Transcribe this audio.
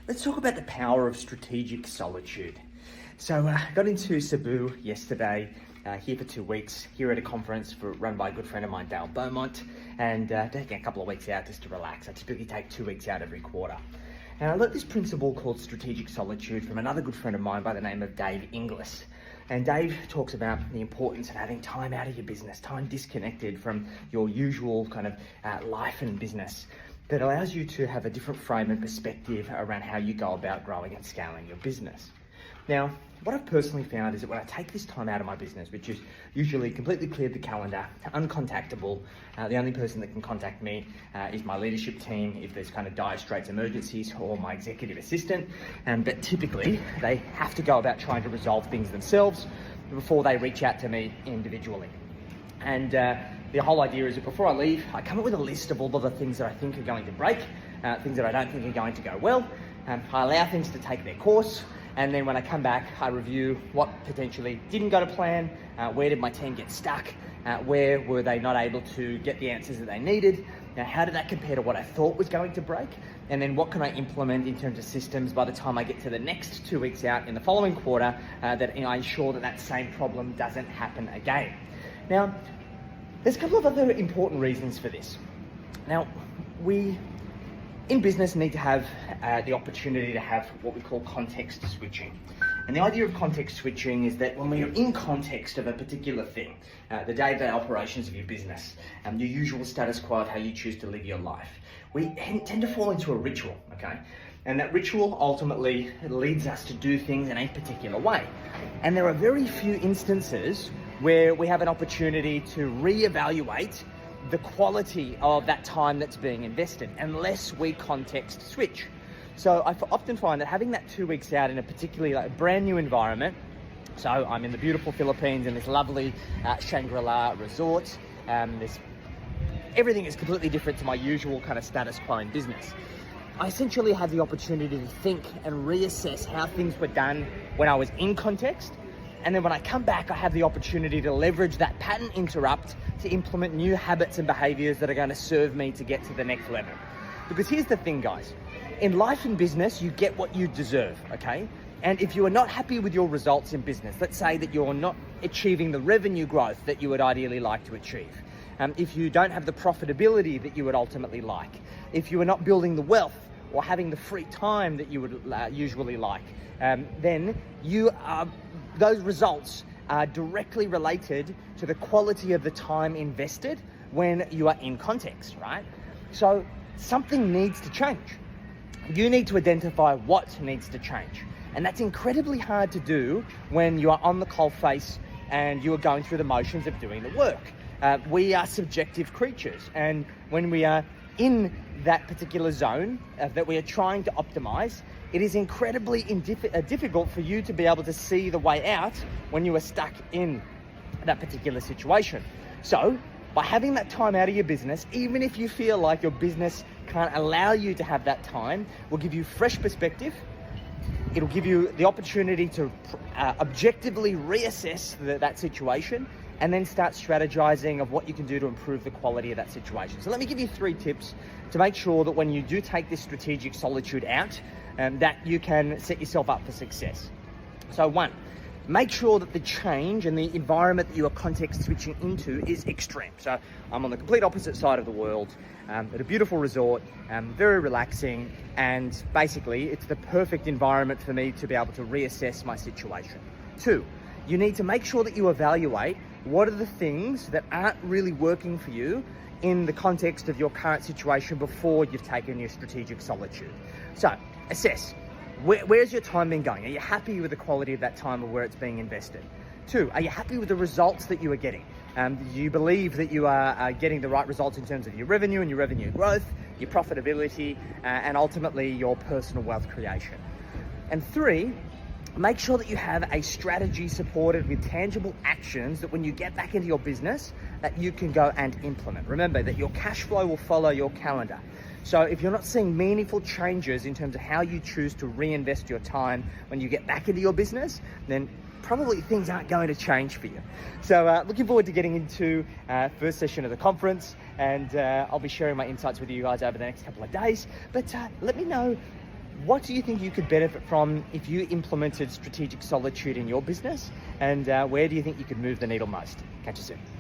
Let's talk about the power of strategic solitude. So I got into Cebu yesterday, here for 2 weeks, here at a conference run by a good friend of mine, Dale Beaumont, and taking a couple of weeks out just to relax. I typically take 2 weeks out every quarter. And I learnt this principle called strategic solitude from another good friend of mine by the name of Dave Inglis. And Dave talks about the importance of having time out of your business, time disconnected from your usual kind of life and business, that allows you to have a different frame and perspective around how you go about growing and scaling your business. Now, what I've personally found is that when I take this time out of my business, which is usually completely cleared the calendar, uncontactable, the only person that can contact me is my leadership team if there's kind of dire straits emergencies, or my executive assistant, but typically they have to go about trying to resolve things themselves before they reach out to me individually. And the whole idea is that before I leave, I come up with a list of all of the things that I think are going to break, things that I don't think are going to go well. I allow things to take their course, and then when I come back, I review what potentially didn't go to plan, where did my team get stuck, where were they not able to get the answers that they needed, how did that compare to what I thought was going to break, and then what can I implement in terms of systems by the time I get to the next 2 weeks out in the following quarter that I ensure that that same problem doesn't happen again. Now, there's a couple of other important reasons for this. Now, we in business need to have the opportunity to have what we call context switching. And the idea of context switching is that when we are in context of a particular thing, the day-to-day operations of your business, your usual status quo of how you choose to live your life, we tend to fall into a ritual, okay? And that ritual ultimately leads us to do things in a particular way. And there are very few instances where we have an opportunity to reevaluate the quality of that time that's being invested unless we context switch. So I often find that having that 2 weeks out in a particularly brand new environment, so I'm in the beautiful Philippines in this lovely Shangri-La resort, everything is completely different to my usual kind of status quo in business. I essentially have the opportunity to think and reassess how things were done when I was in context. And then when I come back, I have the opportunity to leverage that pattern interrupt to implement new habits and behaviors that are going to serve me to get to the next level. Because here's the thing, guys. In life and business, you get what you deserve, okay? And if you are not happy with your results in business, let's say that you're not achieving the revenue growth that you would ideally like to achieve, if you don't have the profitability that you would ultimately like, if you are not building the wealth or having the free time that you would usually like, then those results are directly related to the quality of the time invested when you are in context, right? So something needs to change. You need to identify what needs to change. And that's incredibly hard to do when you are on the coalface and you are going through the motions of doing the work. We are subjective creatures, and when we are in that particular zone that we are trying to optimize, it is incredibly difficult for you to be able to see the way out when you are stuck in that particular situation. So by having that time out of your business, even if you feel like your business can't allow you to have that time, will give you fresh perspective. It'll give you the opportunity to objectively reassess that situation and then start strategizing of what you can do to improve the quality of that situation. So let me give you 3 tips to make sure that when you do take this strategic solitude out, that you can set yourself up for success. So 1, make sure that the change and the environment that you are context switching into is extreme. So I'm on the complete opposite side of the world, at a beautiful resort, very relaxing, and basically it's the perfect environment for me to be able to reassess my situation. 2, you need to make sure that you evaluate what are the things that aren't really working for you in the context of your current situation before you've taken your strategic solitude. So assess, where's your time been going? Are you happy with the quality of that time or where it's being invested? 2, are you happy with the results that you are getting? Do you believe that you are getting the right results in terms of your revenue and your revenue growth, your profitability, and ultimately your personal wealth creation? And 3, make sure that you have a strategy supported with tangible actions that when you get back into your business, that you can go and implement. Remember that your cash flow will follow your calendar. So if you're not seeing meaningful changes in terms of how you choose to reinvest your time when you get back into your business, then probably things aren't going to change for you. So looking forward to getting into first session of the conference, and I'll be sharing my insights with you guys over the next couple of days. But let me know What do you think you could benefit from if you implemented strategic solitude in your business? And where do you think you could move the needle most? Catch you soon.